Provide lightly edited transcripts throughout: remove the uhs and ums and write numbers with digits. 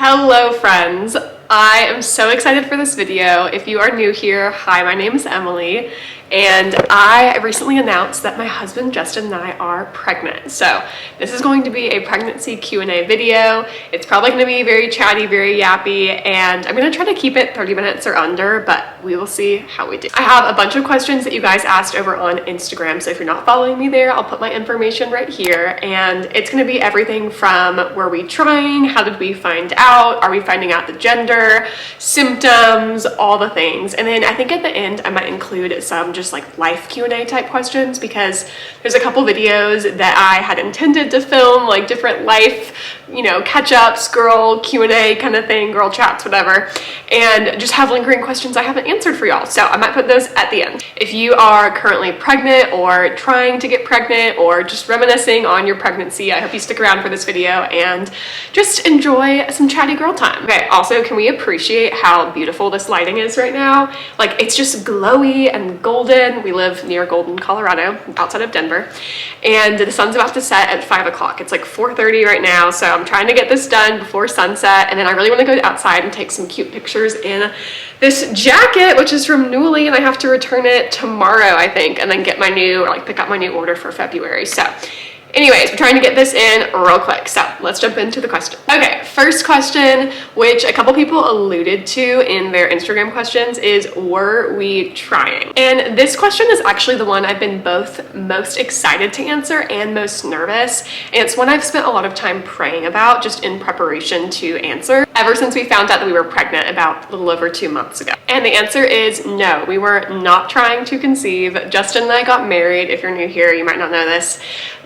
Hello friends, I am so excited for this video. If you are new here, hi, my name is Emily, and I recently announced that my husband Justin and I are pregnant. So this is going to be a pregnancy Q&A video. It's probably going to be very chatty, very yappy, and I'm going to try to keep it 30 minutes or under, but we will see how we do. I have a bunch of questions that you guys asked over on Instagram, so if you're not following me there, I'll put my information right here, and it's going to be everything from were we trying, how did we find out, are we finding out the gender, symptoms, all the things. And then I think at the end I might include some just like life Q&A type questions, because there's a couple videos that I had intended to film, like different life, catch-ups, girl Q&A kind of thing, girl chats, whatever, and just have lingering questions I haven't answered for y'all. So I might put those at the end. If you are currently pregnant or trying to get pregnant or just reminiscing on your pregnancy, I hope you stick around for this video and just enjoy some chatty girl time. Okay, also, can we appreciate how beautiful this lighting is right now? Like, it's just glowy and golden. We live near Golden, Colorado, outside of Denver, and the sun's about to set at 5 o'clock. It's like 4:30 right now, so I'm trying to get this done before sunset, and then I really want to go outside and take some cute pictures in this jacket, which is from Newly, and I have to return it tomorrow, I think, and then get my new, pick up my new order for February. So anyways, we're trying to get this in real quick, so let's jump into the question. Okay, first question, which a couple people alluded to in their Instagram questions, is were we trying? And this question is actually the one I've been both most excited to answer and most nervous, and it's one I've spent a lot of time praying about just in preparation to answer ever since we found out that we were pregnant about a little over 2 months ago. And the answer is no, we were not trying to conceive. Justin and I got married, if you're new here, you might not know this,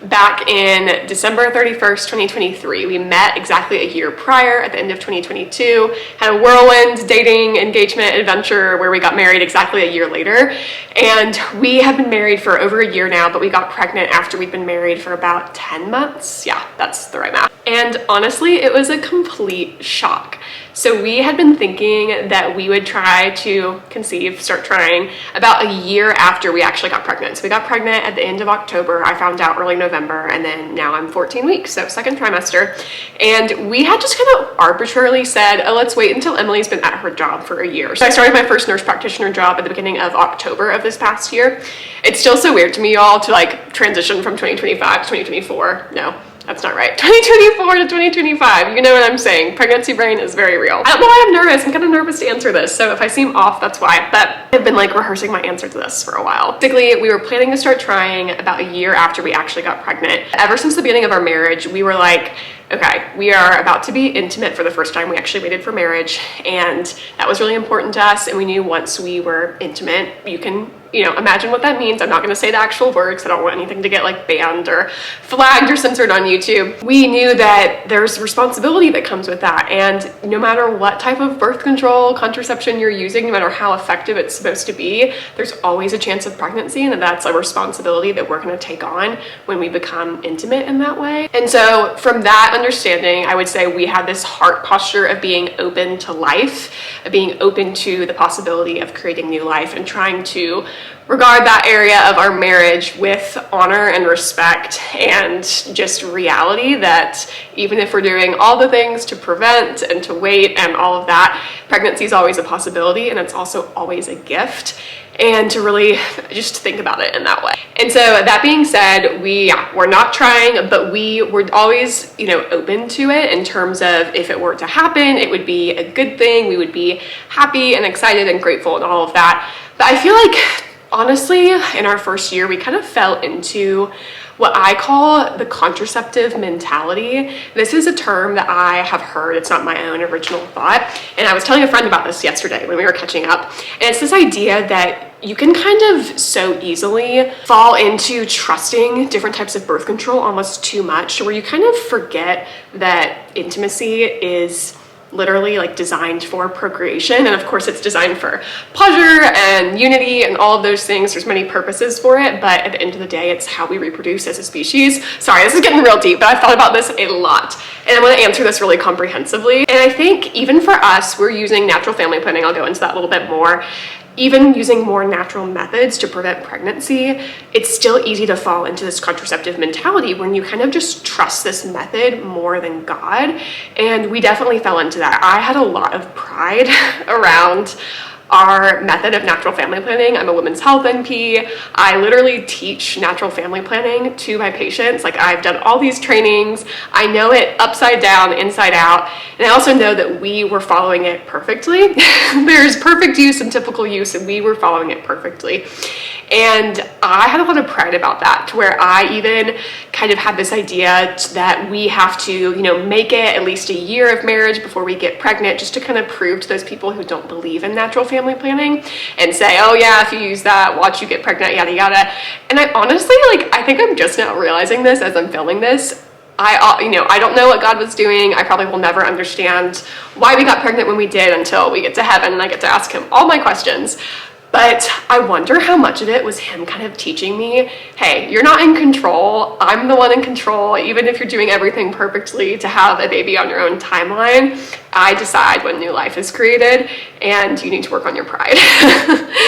back in December 31st, 2023. We met exactly a year prior at the end of 2022, had a whirlwind dating engagement adventure where we got married exactly a year later. And we have been married for over a year now, but we got pregnant after we'd been married for about 10 months. Yeah, that's the right math. And honestly, it was a complete shock. So we had been thinking that we would try to conceive, start trying, about a year after we actually got pregnant. So we got pregnant at the end of October. I found out early November, and then now I'm 14 weeks, so second trimester. And we had just kind of arbitrarily said, oh, let's wait until Emily's been at her job for a year. So I started my first nurse practitioner job at the beginning of October of this past year. It's still so weird to me, y'all, to transition from 2025 to 2024. No. That's not right. 2024 to 2025. You know what I'm saying. Pregnancy brain is very real. I don't know why I'm nervous. I'm kind of nervous to answer this. So if I seem off, that's why. But I've been rehearsing my answer to this for a while. Basically, we were planning to start trying about a year after we actually got pregnant. Ever since the beginning of our marriage, we were like, okay, we are about to be intimate for the first time. We actually waited for marriage, and that was really important to us. And we knew once we were intimate, you can imagine what that means. I'm not going to say the actual words. I don't want anything to get banned or flagged or censored on YouTube. We knew that there's responsibility that comes with that. And no matter what type of birth control, contraception you're using, no matter how effective it's supposed to be, there's always a chance of pregnancy, and that's a responsibility that we're going to take on when we become intimate in that way. And so from that understanding, I would say we had this heart posture of being open to life, of being open to the possibility of creating new life, and trying to regard that area of our marriage with honor and respect, and just reality that even if we're doing all the things to prevent and to wait and all of that, pregnancy is always a possibility, and it's also always a gift, and to really just think about it in that way. And so that being said, we're not trying, but we were always, open to it in terms of if it were to happen, it would be a good thing. We would be happy and excited and grateful and all of that. But I feel like, honestly, in our first year, we kind of fell into what I call the contraceptive mentality. This is a term that I have heard. It's not my own original thought. And I was telling a friend about this yesterday when we were catching up. And it's this idea that you can kind of so easily fall into trusting different types of birth control almost too much, where you kind of forget that intimacy is literally designed for procreation, and of course it's designed for pleasure and unity and all of those things. There's many purposes for it, but at the end of the day, it's how we reproduce as a species. Sorry, this is getting real deep, but I've thought about this a lot, and I'm going to answer this really comprehensively. And I think even for us, we're using natural family planning. I'll go into that a little bit more. even using more natural methods to prevent pregnancy, it's still easy to fall into this contraceptive mentality when you kind of just trust this method more than God. And we definitely fell into that. I had a lot of pride around our method of natural family planning. I'm a women's health NP. I literally teach natural family planning to my patients. Like, I've done all these trainings. I know it upside down, inside out. And I also know that we were following it perfectly. There's perfect use and typical use, and we were following it perfectly. And I had a lot of pride about that, to where I even kind of had this idea that we have to, you know, make it at least a year of marriage before we get pregnant, just to kind of prove to those people who don't believe in natural family planning and say, oh yeah, if you use that, watch you get pregnant, yada yada. And I honestly, like, I think I'm just now realizing this as I'm filming this. I don't know what God was doing. I probably will never understand why we got pregnant when we did until we get to heaven and I get to ask him all my questions. But I wonder how much of it was him kind of teaching me, hey, you're not in control. I'm the one in control. Even if you're doing everything perfectly to have a baby on your own timeline, I decide when new life is created, and you need to work on your pride.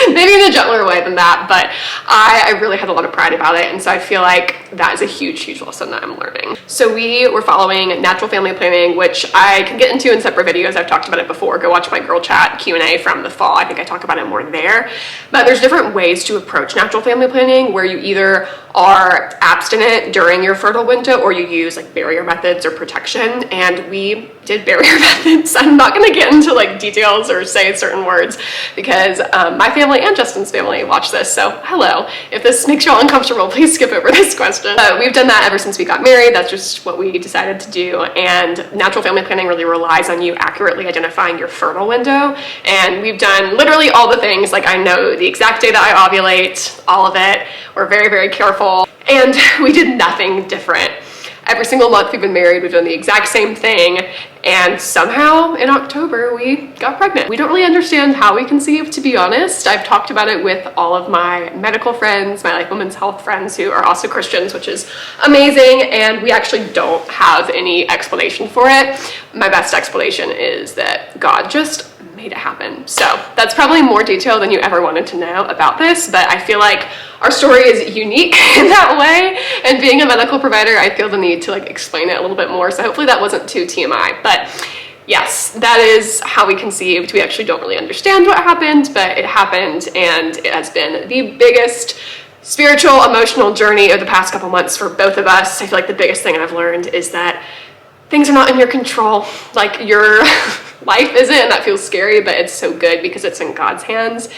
Maybe in a gentler way than that, but I really had a lot of pride about it. And so I feel like that is a huge, huge lesson that I'm learning. So we were following natural family planning, which I can get into in separate videos. I've talked about it before. Go watch my girl chat Q&A from the fall. I think I talk about it more there. But there's different ways to approach natural family planning, where you either are abstinent during your fertile window or you use like barrier methods or protection. And we did barrier methods. I'm not going to get into like details or say certain words because my family and Justin's family watch this. So hello, if this makes you all uncomfortable, please skip over this question. We've done that ever since we got married. That's just what we decided to do. And natural family planning really relies on you accurately identifying your fertile window. And we've done literally all the things. Like, I know the exact day that I ovulate, all of it. We're very, very careful. And we did nothing different. Every single month we've been married, we've done the exact same thing, and somehow in October we got pregnant. We don't really understand how we conceived, to be honest. I've talked about it with all of my medical friends, my like women's health friends who are also Christians, which is amazing, and we actually don't have any explanation for it. My best explanation is that God just made it happen. So that's probably more detail than you ever wanted to know about this, but I feel like our story is unique in that way, and being a medical provider, I feel the need to like explain it a little bit more, so hopefully that wasn't too TMI. But yes, that is how we conceived. We actually don't really understand what happened, but it happened, and it has been the biggest spiritual, emotional journey of the past couple months for both of us. I feel like the biggest thing I've learned is that things are not in your control. Like, your life isn't, and that feels scary, but it's so good because it's in God's hands.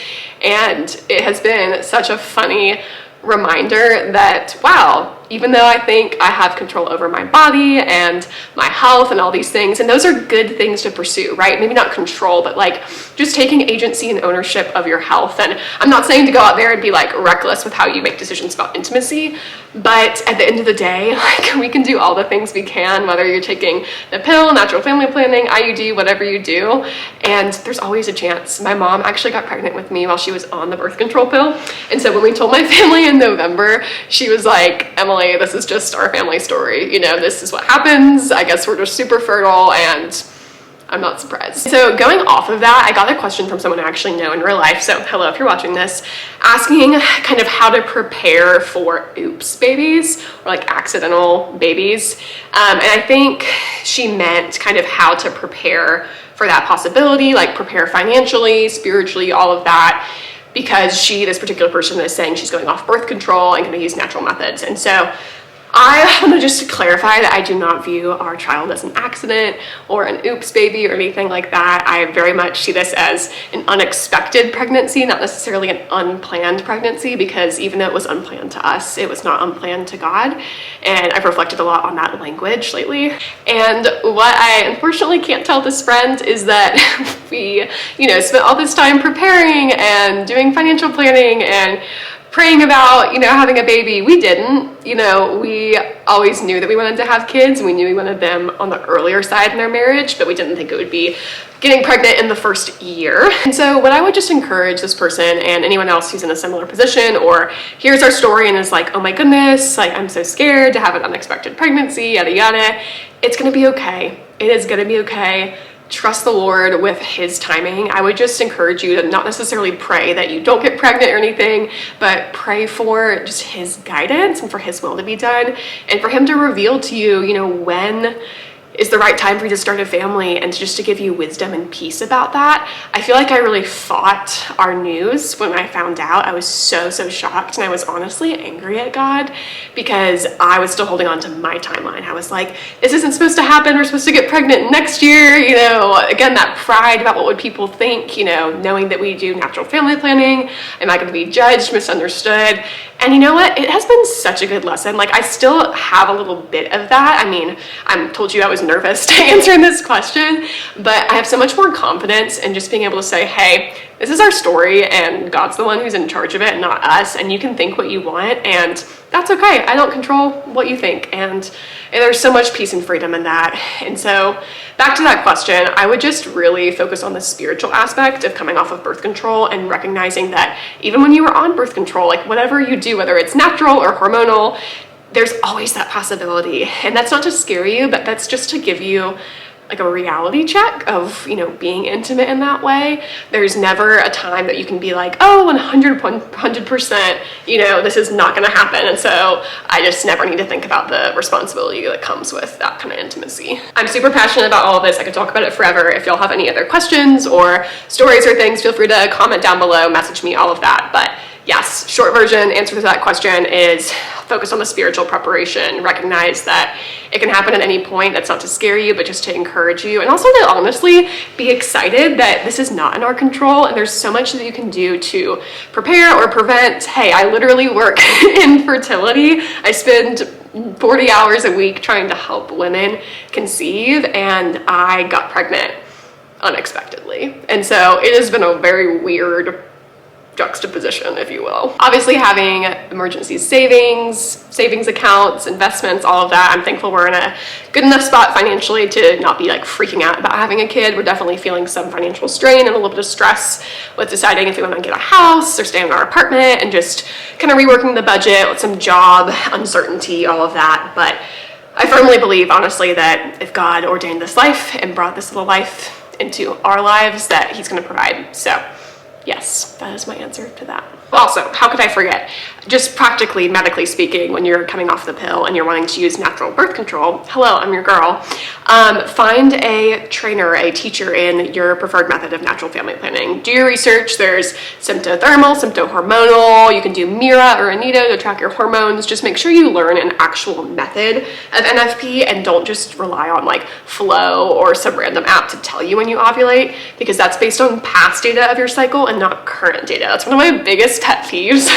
And it has been such a funny reminder that, wow, even though I think I have control over my body and my health and all these things, and those are good things to pursue, right? Maybe not control, but like just taking agency and ownership of your health. And I'm not saying to go out there and be like reckless with how you make decisions about intimacy, but at the end of the day, like, we can do all the things we can, whether you're taking the pill, natural family planning, IUD, whatever you do, and there's always a chance. My mom actually got pregnant with me while she was on the birth control pill, and so when we told my family in November, she was like, Emily, this is just our family story. You know, this is what happens. I guess we're just super fertile, and I'm not surprised. So going off of that, I got a question from someone I actually know in real life. So hello, if you're watching this, asking kind of how to prepare for oops babies, or like accidental babies. And I think she meant kind of how to prepare for that possibility, like prepare financially, spiritually, all of that, because this particular person is saying she's going off birth control and going to use natural methods. And so I want to just clarify that I do not view our child as an accident or an oops baby or anything like that. I very much see this as an unexpected pregnancy, not necessarily an unplanned pregnancy, because even though it was unplanned to us, it was not unplanned to God. And I've reflected a lot on that language lately. And what I unfortunately can't tell this friend is that we, spent all this time preparing and doing financial planning and praying about, having a baby. We didn't. We always knew that we wanted to have kids, and we knew we wanted them on the earlier side in their marriage, but we didn't think it would be getting pregnant in the first year. And so what I would just encourage this person and anyone else who's in a similar position or hears our story and is like, oh my goodness, like, I'm so scared to have an unexpected pregnancy, yada yada, it's gonna be okay. It is gonna be okay. trust the Lord with his timing. I would just encourage you to not necessarily pray that you don't get pregnant or anything, but pray for just his guidance and for his will to be done, and for him to reveal to you, when is the right time for you to start a family, and just to give you wisdom and peace about that. I feel like I really fought our news when I found out. I was so shocked, and I was honestly angry at God because I was still holding on to my timeline. I was like, this isn't supposed to happen. We're supposed to get pregnant next year. Again, that pride about what would people think, knowing that we do natural family planning. Am I going to be judged, misunderstood? And you know what? It has been such a good lesson. Like, I still have a little bit of that. I mean, I told you I was nervous to answering this question, but I have so much more confidence in just being able to say, hey, this is our story, and God's the one who's in charge of it, not us, and you can think what you want, and that's okay. I don't control what you think, and there's so much peace and freedom in that. And so back to that question, I would just really focus on the spiritual aspect of coming off of birth control and recognizing that even when you are on birth control, like whatever you do, whether it's natural or hormonal, there's always that possibility. And that's not to scare you, but that's just to give you like a reality check of, being intimate in that way. There's never a time that you can be like, oh, 100%, this is not going to happen. And so I just never need to think about the responsibility that comes with that kind of intimacy. I'm super passionate about all of this. I could talk about it forever. If y'all have any other questions or stories or things, feel free to comment down below, message me, all of that. But yes, short version, answer to that question is focus on the spiritual preparation. Recognize that it can happen at any point. That's not to scare you, but just to encourage you. And also to honestly be excited that this is not in our control, and there's so much that you can do to prepare or prevent. Hey, I literally work in fertility. I spend 40 hours a week trying to help women conceive, and I got pregnant unexpectedly. And so it has been a very weird juxtaposition, if you will. Obviously, having emergency savings accounts, investments, all of that, I'm thankful we're in a good enough spot financially to not be like freaking out about having a kid. We're definitely feeling some financial strain and a little bit of stress with deciding if we want to get a house or stay in our apartment, and just kind of reworking the budget with some job uncertainty, all of that. But I firmly believe, honestly, that if God ordained this life and brought this little life into our lives, that he's going to provide. So yes, that is my answer to that. Also, how could I forget? Just practically, medically speaking, when you're coming off the pill and you're wanting to use natural birth control, hello, I'm your girl. Find a trainer, a teacher in your preferred method of natural family planning. Do your research. There's symptothermal, symptohormonal. You can do Mira or Anita to track your hormones. Just make sure you learn an actual method of NFP and don't just rely on like Flow or some random app to tell you when you ovulate, because that's based on past data of your cycle and not current data. That's one of my biggest pet peeves.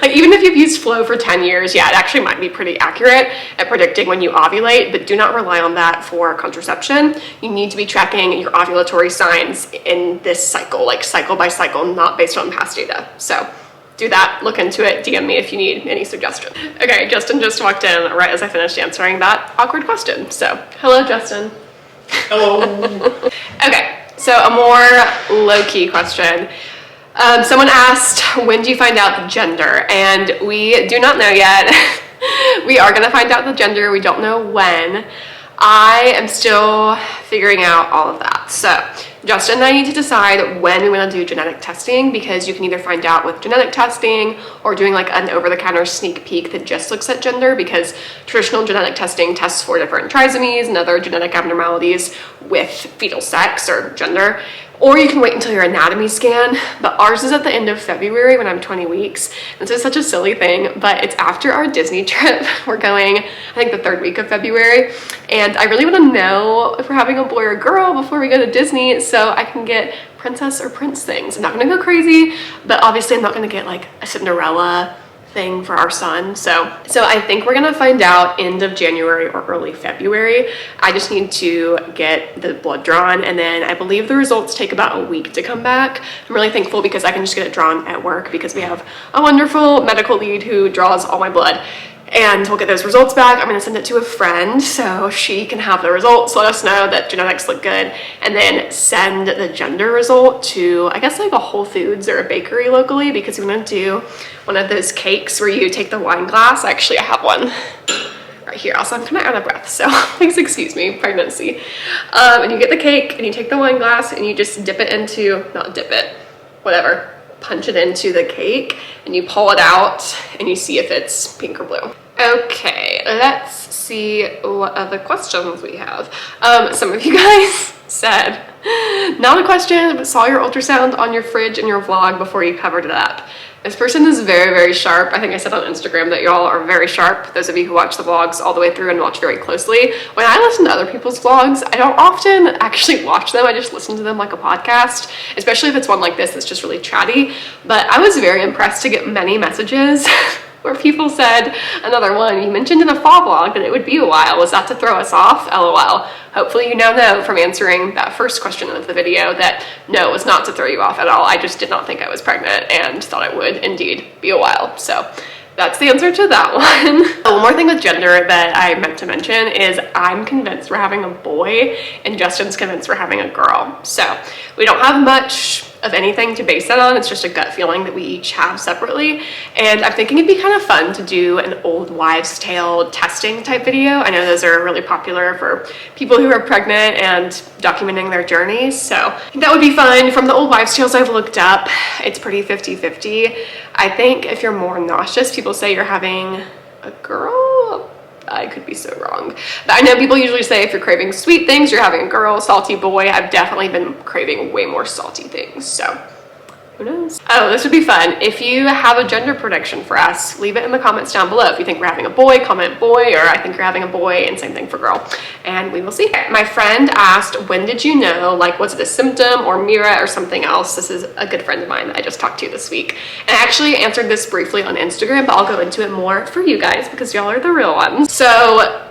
Like, even if you've used Flow for 10 years, yeah, it actually might be pretty accurate at predicting when you ovulate, but do not rely on that for contraception. You need to be tracking your ovulatory signs in this cycle, like cycle by cycle, not based on past data. So do that, look into it, DM me if you need any suggestions. Okay, Justin just walked in right as I finished answering that awkward question. So, hello, Justin. Hello. Okay, so a more low-key question. Someone asked, when do you find out the gender? And we do not know yet. We are going to find out the gender. We don't know when. I am still figuring out all of that. So Justin and I need to decide when we want to do genetic testing, because you can either find out with genetic testing or doing like an over-the-counter sneak peek that just looks at gender, because traditional genetic testing tests for different trisomies and other genetic abnormalities with fetal sex or gender. Or you can wait until your anatomy scan, but ours is at the end of February when I'm 20 weeks. This is such a silly thing, but it's after our Disney trip. We're going, I think, the 3rd week of February, and I really want to know if we're having a boy or girl before we go to Disney, so I can get princess or prince things. I'm not gonna go crazy, but obviously I'm not gonna get like a Cinderella thing for our son. So I think we're gonna find out end of January or early February. I just need to get the blood drawn, and then I believe the results take about a week to come back. I'm really thankful because I can just get it drawn at work, because we have a wonderful medical lead who draws all my blood. And we'll get those results back. I'm gonna send it to a friend so she can have the results, let us know that genetics look good, and then send the gender result to, I guess, like a Whole Foods or a bakery locally, because we wanna do one of those cakes where you take the wine glass. Actually, I have one right here. Also, I'm kind of out of breath, so please excuse me, pregnancy. And you get the cake and you take the wine glass and you just dip it into, not dip it, whatever, punch it into the cake and you pull it out and you see if it's pink or blue. Okay, let's see what other questions we have. Some of you guys said, not a question, but saw your ultrasound on your fridge in your vlog before you covered it up. This person is very, very sharp. I think I said on Instagram that y'all are very sharp. Those of you who watch the vlogs all the way through and watch very closely. When I listen to other people's vlogs, I don't often actually watch them. I just listen to them like a podcast, especially if it's one like this that's just really chatty. But I was very impressed to get many messages where people said, another one, you mentioned in a fall vlog that it would be a while. Was that to throw us off? LOL. Hopefully you now know from answering that first question of the video that no, it was not to throw you off at all. I just did not think I was pregnant and thought it would indeed be a while. So that's the answer to that one. One more thing with gender that I meant to mention is I'm convinced we're having a boy and Justin's convinced we're having a girl. So we don't have much of anything to base that on. It's just a gut feeling that we each have separately. And I'm thinking it'd be kind of fun to do an old wives' tale testing type video. I know those are really popular for people who are pregnant and documenting their journeys. So I think that would be fun. From the old wives' tales I've looked up, it's pretty 50-50. I think if you're more nauseous, people say you're having a girl. I could be so wrong. But I know people usually say if you're craving sweet things, you're having a girl, salty boy. I've definitely been craving way more salty things, so who knows? Oh, this would be fun. If you have a gender prediction for us, leave it in the comments down below. If you think we're having a boy, comment boy, or I think you're having a boy, and same thing for girl. And we will see. My friend asked, when did you know? Like, was it a symptom or Mira or something else? This is a good friend of mine that I just talked to this week. And I actually answered this briefly on Instagram, but I'll go into it more for you guys because y'all are the real ones. So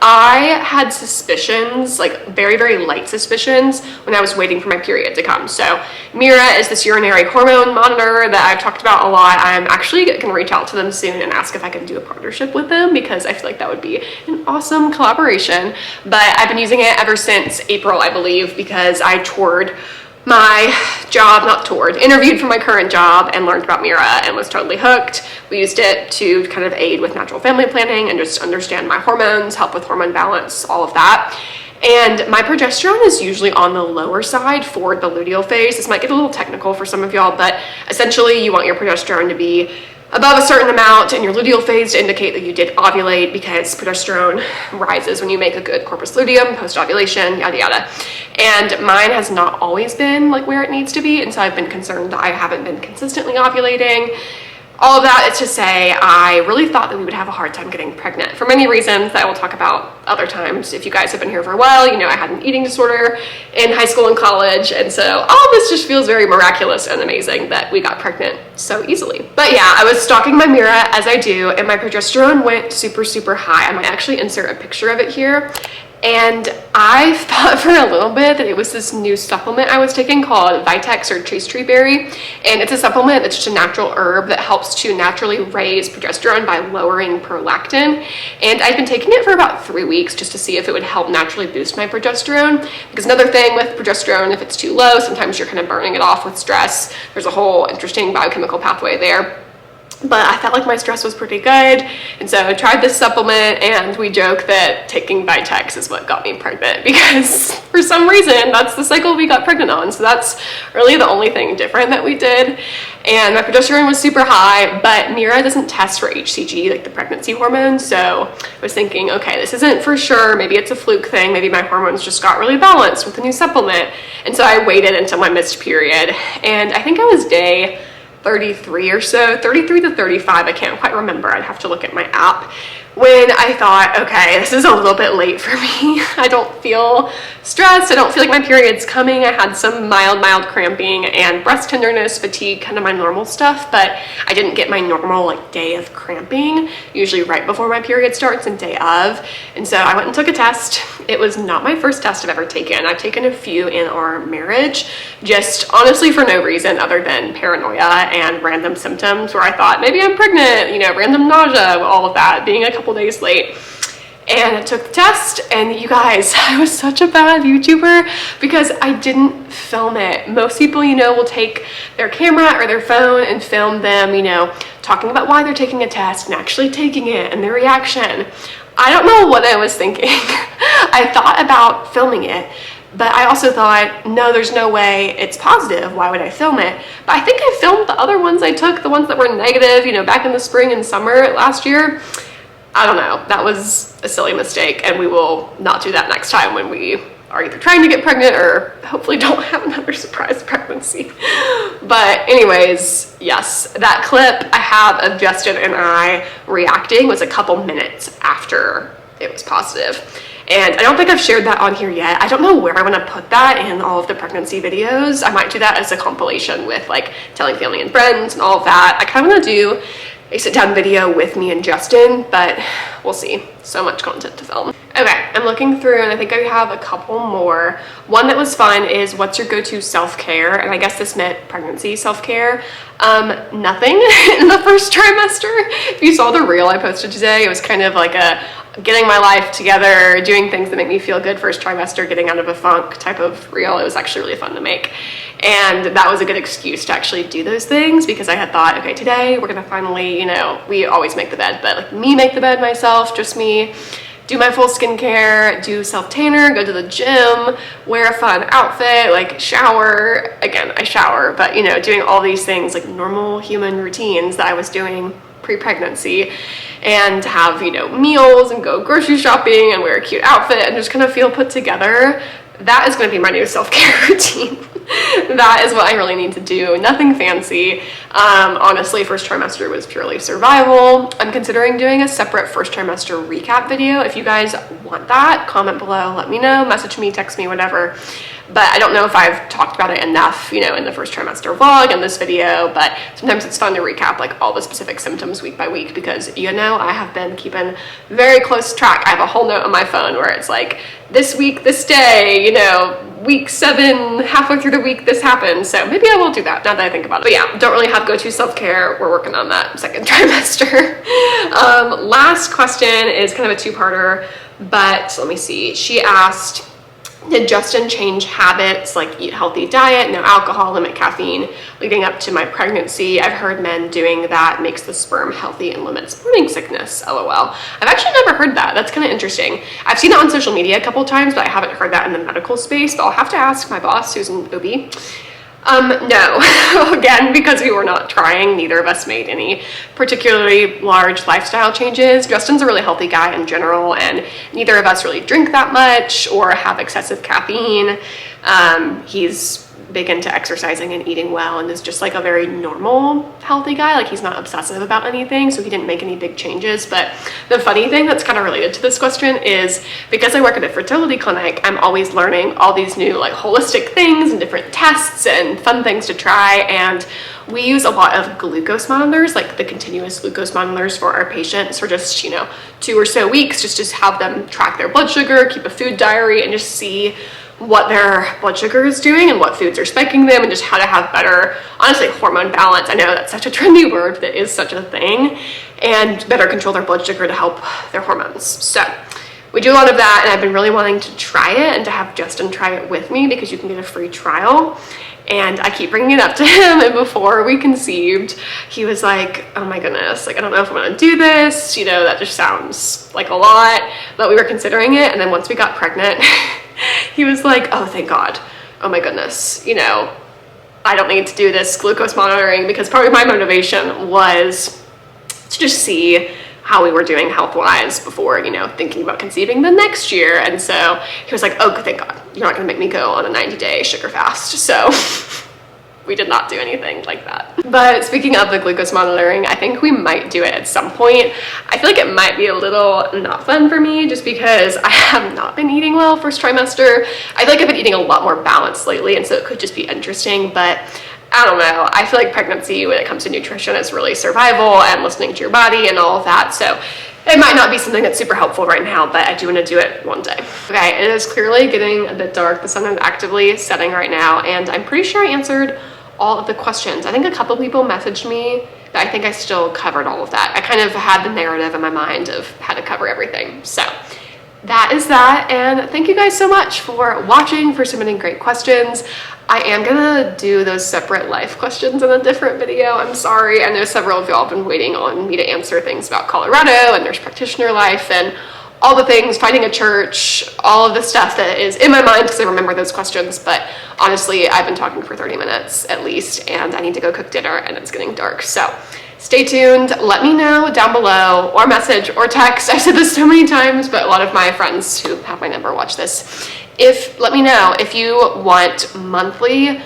I had suspicions, like very, very light suspicions when I was waiting for my period to come. So Mira is this urinary hormone monitor that I've talked about a lot. I'm actually gonna reach out to them soon and ask if I can do a partnership with them because I feel like that would be an awesome collaboration. But I've been using it ever since April, I believe, because I toured my job, not toured, interviewed for my current job and learned about Mira and was totally hooked. We used it to kind of aid with natural family planning and just understand my hormones, help with hormone balance, all of that. And my progesterone is usually on the lower side for the luteal phase. This might get a little technical for some of y'all, but essentially you want your progesterone to be above a certain amount in your luteal phase to indicate that you did ovulate, because progesterone rises when you make a good corpus luteum, post-ovulation, yada yada. And mine has not always been like where it needs to be, and so I've been concerned that I haven't been consistently ovulating. All of that is to say, I really thought that we would have a hard time getting pregnant for many reasons that I will talk about other times. If you guys have been here for a while, you know I had an eating disorder in high school and college, and so all of this just feels very miraculous and amazing that we got pregnant so easily. But yeah, I was stalking my Mira as I do, and my progesterone went super, super high. I might actually insert a picture of it here. And I thought for a little bit that it was this new supplement I was taking called Vitex or Chase Tree Berry. And it's a supplement that's just a natural herb that helps to naturally raise progesterone by lowering prolactin. And I've been taking it for about 3 weeks just to see if it would help naturally boost my progesterone. Because another thing with progesterone, if it's too low, sometimes you're kind of burning it off with stress. There's a whole interesting biochemical pathway there. But I felt like my stress was pretty good, and so I tried this supplement, and we joke that taking Vitex is what got me pregnant, because for some reason that's the cycle we got pregnant on. So that's really the only thing different that we did. And my progesterone was super high, but Mira doesn't test for HCG, like the pregnancy hormone. So I was thinking, okay, this isn't for sure. Maybe it's a fluke thing. Maybe my hormones just got really balanced with the new supplement. And so I waited until my missed period, and I think I was day 33 or so, 33 to 35, I can't quite remember, I'd have to look at my app, when I thought, okay, this is a little bit late for me. I don't feel stressed, I don't feel like my period's coming. I had some mild cramping and breast tenderness, fatigue, kind of my normal stuff, but I didn't get my normal like day of cramping, usually right before my period starts and day of. And so I went and took a test. It was not my first test I've ever taken. I've taken a few in our marriage, just honestly for no reason other than paranoia and random symptoms where I thought maybe I'm pregnant, you know, random nausea, all of that, being a couple days late. And I took the test, and you guys, I was such a bad YouTuber because I didn't film it. Most people, you know, will take their camera or their phone and film them, you know, talking about why they're taking a test and actually taking it and their reaction. I don't know what I was thinking. I thought about filming it, but I also thought, no, there's no way it's positive. Why would I film it? But I think I filmed the other ones I took, the ones that were negative, you know, back in the spring and summer last year. I don't know. That was a silly mistake, and we will not do that next time when we are either trying to get pregnant or hopefully don't have another surprise pregnancy. But anyways, yes, that clip I have of Justin and I reacting was a couple minutes after it was positive. And I don't think I've shared that on here yet. I don't know where I want to put that in all of the pregnancy videos. I might do that as a compilation with like telling family and friends and all of that. I kind of want to do a sit-down video with me and Justin, but we'll see. So much content to film. Okay, I'm looking through and I think I have a couple more. One that was fun is what's your go-to self-care? And I guess this meant pregnancy self-care. Nothing in the first trimester. If you saw the reel I posted today, it was kind of like a getting my life together, doing things that make me feel good first trimester, getting out of a funk type of reel. It was actually really fun to make. And that was a good excuse to actually do those things because I had thought, okay, today we're gonna finally, you know, we always make the bed, but like me make the bed myself, just me, do my full skincare, do self-tanner, go to the gym, wear a fun outfit, like shower. Again, I shower, but you know, doing all these things like normal human routines that I was doing pre-pregnancy, and have, you know, meals and go grocery shopping and wear a cute outfit and just kind of feel put together. That is going to be my new self-care routine. That is what I really need to do. Nothing fancy. Honestly, first trimester was purely survival. I'm considering doing a separate first trimester recap video. If you guys want that, comment below, let me know, message me, text me, whatever. But I don't know if I've talked about it enough, you know, in the first trimester vlog and this video, but sometimes it's fun to recap like all the specific symptoms week by week because, you know, I have been keeping very close track. I have a whole note on my phone where it's like, this week, this day, you know, week 7, halfway through the week, this happened. So maybe I will do that now that I think about it. But yeah, don't really have go-to self-care. We're working on that second trimester. Last question is kind of a two-parter, but let me see. She asked, did Justin change habits like eat healthy diet, no alcohol, limit caffeine leading up to my pregnancy? I've heard men doing that makes the sperm healthy and limits morning sickness, LOL. I've actually never heard that. That's kind of interesting. I've seen it on social media a couple times, but I haven't heard that in the medical space, but I'll have to ask my boss who's an OB. No, again, because we were not trying, neither of us made any particularly large lifestyle changes. Justin's a really healthy guy in general, and neither of us really drink that much or have excessive caffeine. He's big into exercising and eating well and is just like a very normal, healthy guy. Like he's not obsessive about anything, so he didn't make any big changes. But the funny thing that's kind of related to this question is because I work at a fertility clinic, I'm always learning all these new like holistic things and different tests and fun things to try. And we use a lot of glucose monitors, like the continuous glucose monitors for our patients for just, you know, 2 or so weeks, just to have them track their blood sugar, keep a food diary, and just see what their blood sugar is doing and what foods are spiking them and just how to have better, honestly, hormone balance. I know that's such a trendy word, but it is such a thing, and better control their blood sugar to help their hormones. So we do a lot of that, and I've been really wanting to try it and to have Justin try it with me because you can get a free trial. And I keep bringing it up to him, and before we conceived, he was like, oh my goodness, like, I don't know if I'm gonna do this, you know, that just sounds like a lot, but we were considering it. And then once we got pregnant, he was like, oh, thank God. Oh my goodness, you know, I don't need to do this glucose monitoring, because part of my motivation was to just see how we were doing health-wise before, you know, thinking about conceiving the next year. And so he was like, oh, thank God, you're not gonna make me go on a 90-day sugar fast. So we did not do anything like that. But speaking of the glucose monitoring, I think we might do it at some point. I feel like it might be a little not fun for me just because I have not been eating well first trimester. I feel like I've been eating a lot more balanced lately, and so it could just be interesting, but I don't know. I feel like pregnancy, when it comes to nutrition, is really survival and listening to your body and all of that. So it might not be something that's super helpful right now, but I do want to do it one day. Okay, it is clearly getting a bit dark. The sun is actively setting right now, and I'm pretty sure I answered all of the questions. I think a couple people messaged me, but I think I still covered all of that. I kind of had the narrative in my mind of how to cover everything. So that is that, and thank you guys so much for watching, for submitting great questions. I am gonna do those separate life questions in a different video. I'm sorry. I know several of y'all have been waiting on me to answer things about Colorado and nurse practitioner life and all the things, finding a church, all of the stuff that is in my mind because I remember those questions. But honestly, I've been talking for 30 minutes at least, and I need to go cook dinner and it's getting dark. So stay tuned. Let me know down below, or message or text. I said this so many times, but a lot of my friends who have my number watch this. Let me know if you want monthly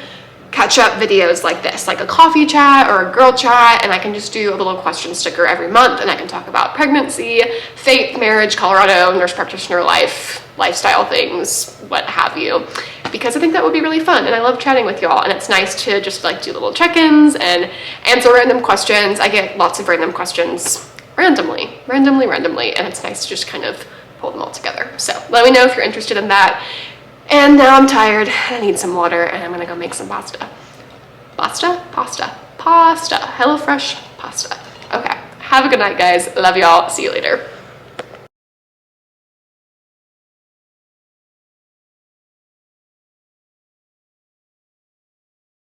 catch-up videos like this, like a coffee chat or a girl chat, and I can just do a little question sticker every month, and I can talk about pregnancy, faith, marriage, Colorado, nurse practitioner life, lifestyle things, what have you, because I think that would be really fun, and I love chatting with y'all, and it's nice to just like do little check-ins and answer random questions. I get lots of random questions randomly, and it's nice to just kind of pull them all together. So let me know if you're interested in that. And now I'm tired, I need some water, and I'm gonna go make some pasta. Pasta? HelloFresh pasta. Okay, have a good night, guys. Love y'all. See you later.